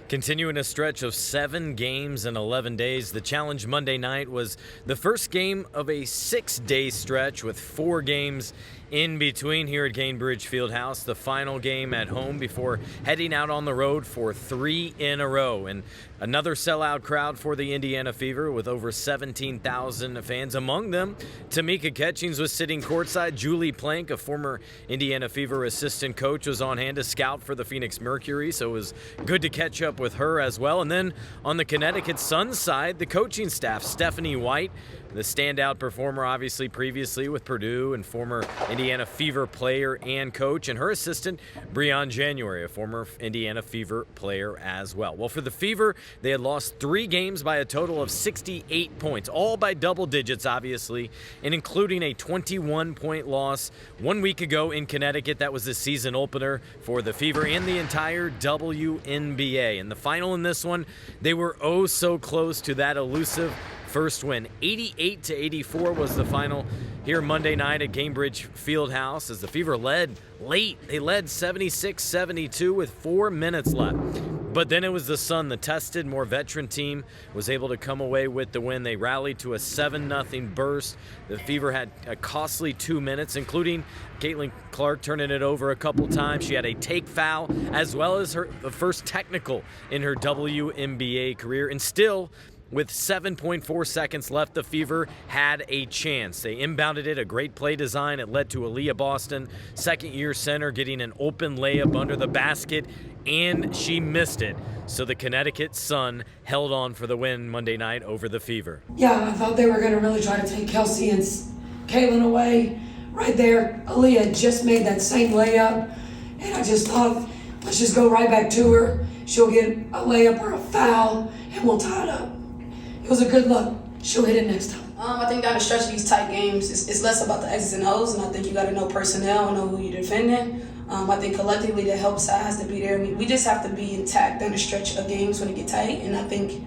Continuing a stretch of 7 games in 11 days, the Challenge Monday night was the first game of a 6-day stretch with 4 games in between here at Gainbridge Fieldhouse. The final game at home before heading out on the road for 3 in a row. And another sellout crowd for the Indiana Fever with over 17,000 fans. Among them, Tamika Catchings was sitting courtside. Julie Plank, a former Indiana Fever assistant coach, was on hand to scout for the Phoenix Mercury, so it was good to catch up with her as well. And then on the Connecticut Sun side, the coaching staff, Stephanie White, the standout performer obviously previously with Purdue and former Indiana Fever player and coach, and her assistant, Breon January, a former Indiana Fever player as well. Well, for the Fever, they had lost 3 games by a total of 68 points, all by double digits, obviously, and including a 21-point loss 1 week ago in Connecticut. That was the season opener for the Fever and the entire WNBA. And the final in this one, they were oh so close to that elusive first win. 88-84 was the final here Monday night at Gainbridge Fieldhouse as the Fever led late. They led 76-72 with 4 minutes left. But then it was the Sun, the tested, more veteran team, was able to come away with the win. They rallied to a 7-0 burst. The Fever had a costly 2 minutes, including Caitlin Clark turning it over a couple times. She had a take foul, as well as the first technical in her WNBA career. And still, with 7.4 seconds left, the Fever had a chance. They inbounded it, a great play design. It led to Aaliyah Boston, second-year center, getting an open layup under the basket, and she missed it. So the Connecticut Sun held on for the win Monday night over the Fever. Yeah, I thought they were going to really try to take Kelsey and Caitlin away right there. Aaliyah just made that same layup, and I just thought, let's just go right back to her. She'll get a layup or a foul, and we'll tie it up. It was a good look. She'll hit it next time. I think down the stretch of these tight games, it's less about the X's and O's, and I think you got to know personnel and know who you're defending. I think collectively the help side has to be there. We just have to be intact down the stretch of games when it get tight, and I think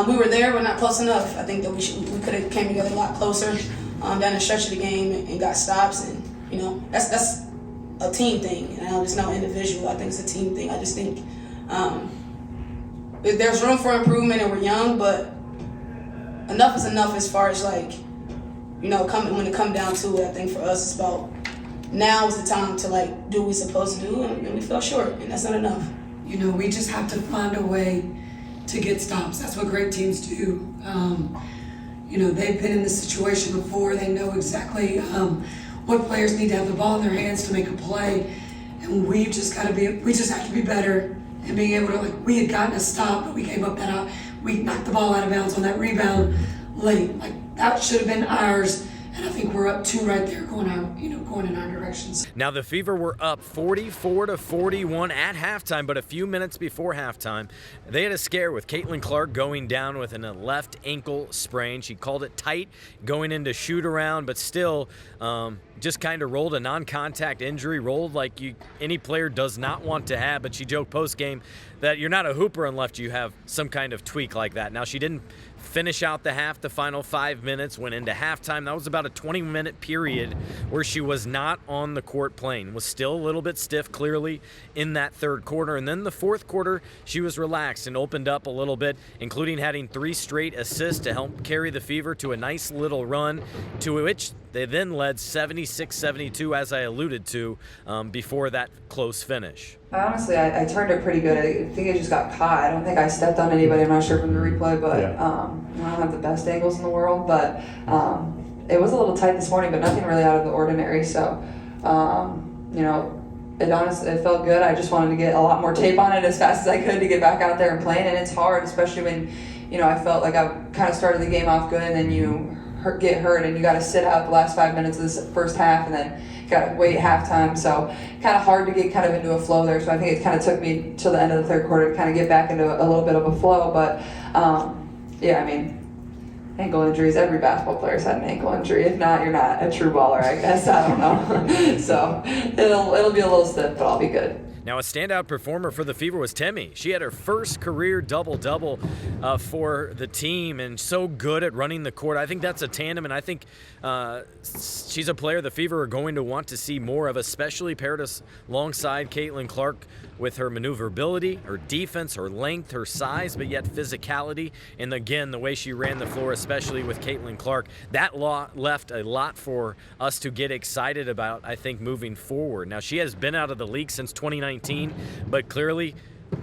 we were there, but not close enough. I think that we could have came together a lot closer down the stretch of the game and got stops, and that's a team thing. It's not individual. I think it's a team thing. I just think there's room for improvement, and we're young, but enough is enough as far as when it come down to it. I think for us it's about now is the time to do what we're supposed to do, and we fell short, and that's not enough. We just have to find a way to get stops. That's what great teams do. They've been in this situation before. They know exactly what players need to have the ball in their hands to make a play, and we just have to be better and being able to we had gotten a stop, but we gave up that. We knocked the ball out of bounds on that rebound late. That should have been ours, and I think we're up 2 right there going in our directions. Now the Fever were up 44-41 at halftime, but a few minutes before halftime, they had a scare with Caitlin Clark going down with a left ankle sprain. She called it tight going into shoot around, but still just kind of rolled a non-contact injury, rolled like any player does not want to have, but she joked post-game that you're not a hooper unless you have some kind of tweak like that. Now, she didn't finish out the final 5 minutes, went into halftime. That was about a 20-minute period where she was not on the court playing, was still a little bit stiff, clearly, in that third quarter. And then the fourth quarter, she was relaxed and opened up a little bit, including having 3 straight assists to help carry the Fever to a nice little run, to which they then led 76-72, as I alluded to, before that close finish. Honestly, I turned it pretty good. I think I just got caught. I don't think I stepped on anybody. I'm not sure from the replay, but I don't have the best angles in the world. But it was a little tight this morning, but nothing really out of the ordinary. So, it felt good. I just wanted to get a lot more tape on it as fast as I could to get back out there and playing. And it's hard, especially when, I felt like I kind of started the game off good, and then you get hurt and you got to sit out the last 5 minutes of this first half, and then got to wait halftime. So kind of hard to get kind of into a flow there. So I think it kind of took me till the end of the third quarter to kind of get back into a little bit of a flow. But ankle injuries, every basketball player's had an ankle injury. If not, you're not a true baller, I guess. I don't know. So it'll be a little stiff, but I'll be good. Now, a standout performer for the Fever was Temi. She had her first career double-double for the team, and so good at running the court. I think that's a tandem, and I think she's a player the Fever are going to want to see more of, especially paired alongside Caitlin Clark with her maneuverability, her defense, her length, her size, but yet physicality. And again, the way she ran the floor, especially with Caitlin Clark, that left a lot for us to get excited about, I think, moving forward. Now, she has been out of the league since 2019, but clearly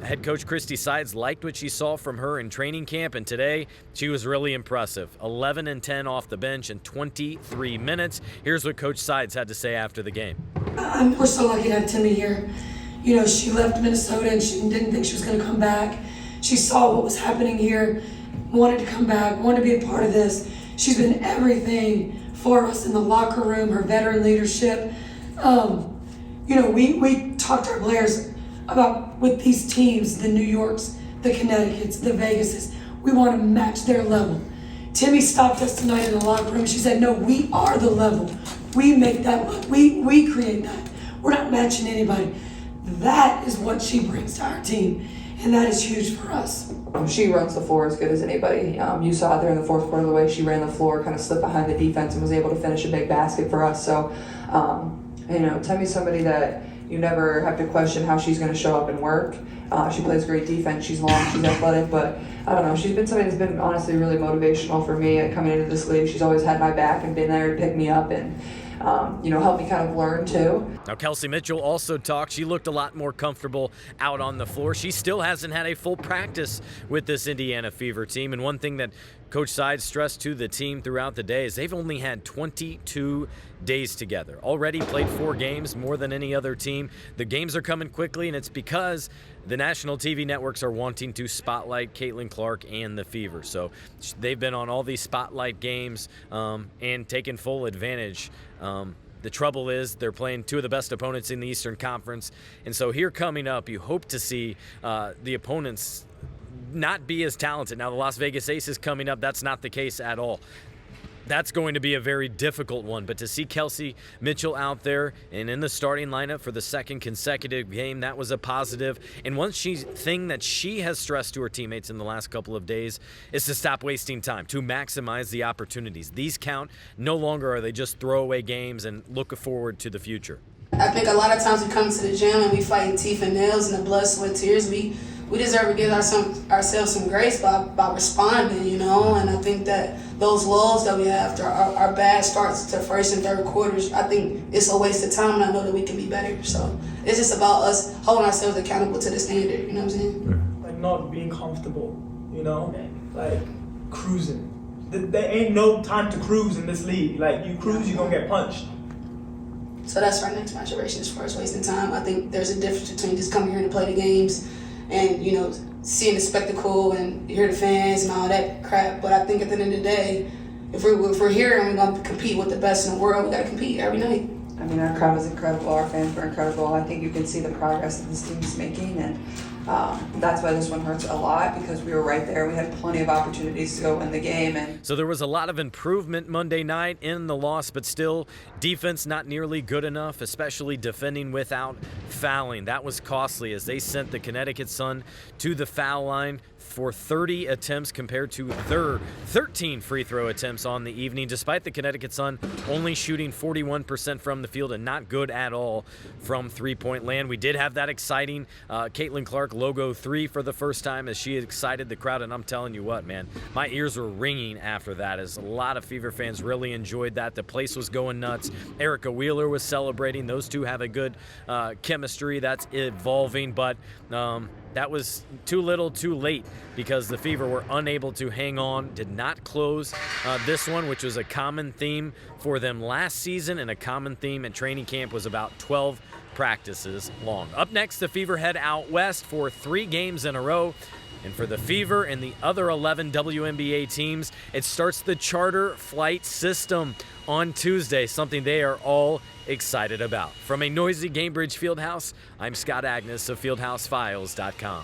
head coach Christy Sides liked what she saw from her in training camp, and today she was really impressive. 11 and 10 off the bench in 23 minutes. Here's what Coach Sides had to say after the game. We're so lucky to have Temi here. You know, she left Minnesota and she didn't think she was going to come back. She saw what was happening here, wanted to come back, wanted to be a part of this. She's been everything for us in the locker room, her veteran leadership. You know, we talked to our players about with these teams, the New Yorks, the Connecticuts, the Vegases, we want to match their level. Temi stopped us tonight in the locker room. She said, no, we are the level. We make that look. We create that. We're not matching anybody. That is what she brings to our team, and that is huge for us. She runs the floor as good as anybody. You saw it there in the fourth quarter, the way she ran the floor, kind of slipped behind the defense and was able to finish a big basket for us. So, you know, Temi's somebody that you never have to question how she's going to show up and work. She plays great defense. She's long, she's athletic, but I don't know. She's been somebody that's been honestly really motivational for me coming into this league. She's always had my back and been there to pick me up and, you know, help me kind of learn too. Now, Kelsey Mitchell also talked. She looked a lot more comfortable out on the floor. She still hasn't had a full practice with this Indiana Fever team. And one thing that Coach Sides stressed to the team throughout the day is they've only had 22 days together. Already played 4 games, more than any other team. The games are coming quickly, and it's because the national TV networks are wanting to spotlight Caitlin Clark and the Fever. So they've been on all these spotlight games and taken full advantage. The trouble is they're playing 2 of the best opponents in the Eastern Conference. And so here coming up, you hope to see the opponents not be as talented. Now, the Las Vegas Aces coming up, that's not the case at all. That's going to be a very difficult one, but to see Kelsey Mitchell out there and in the starting lineup for the 2nd consecutive game, that was a positive. And one thing that she has stressed to her teammates in the last couple of days is to stop wasting time, to maximize the opportunities. These count. No longer are they just throwaway games, and look forward to the future. I think a lot of times we come to the gym and we fight teeth and nails and the blood, sweat, tears. We deserve to give ourselves some grace by responding, you know. And I think that those lulls that we have after our bad starts to first and third quarters, I think it's a waste of time, and I know that we can be better. So it's just about us holding ourselves accountable to the standard, you know what I'm saying? Like not being comfortable, you know, like cruising. There ain't no time to cruise in this league. Like you cruise, you're gonna get punched. So that's our next maturation as far as wasting time. I think there's a difference between just coming here to play the games and, you know, seeing the spectacle and hear the fans and all that crap. But I think at the end of the day, if we're here and we're going to compete with the best in the world, we got to compete every night. I mean, our crowd is incredible. Our fans were incredible. I think you can see the progress that this team is making, and that's why this one hurts a lot, because we were right there. We had plenty of opportunities to go win the game. And so there was a lot of improvement Monday night in the loss, but still defense not nearly good enough, especially defending without fouling. That was costly as they sent the Connecticut Sun to the foul line for 30 attempts compared to their 13 free throw attempts on the evening, despite the Connecticut Sun only shooting 41% from the field and not good at all from three-point land. We did have that exciting Caitlin Clark logo 3 for the first time as she excited the crowd, and I'm telling you what, man, my ears were ringing after that as a lot of Fever fans really enjoyed that. The place was going nuts. Erica Wheeler was celebrating. Those two have a good chemistry that's evolving, but that was too little too late because the Fever were unable to hang on, did not close this one, which was a common theme for them last season, and a common theme at training camp was about 12 practices long. Up next, the Fever head out west for 3 games in a row. And for the Fever and the other 11 WNBA teams, it starts the charter flight system on Tuesday, something they are all excited about. From a noisy Gainbridge Fieldhouse, I'm Scott Agness of FieldhouseFiles.com.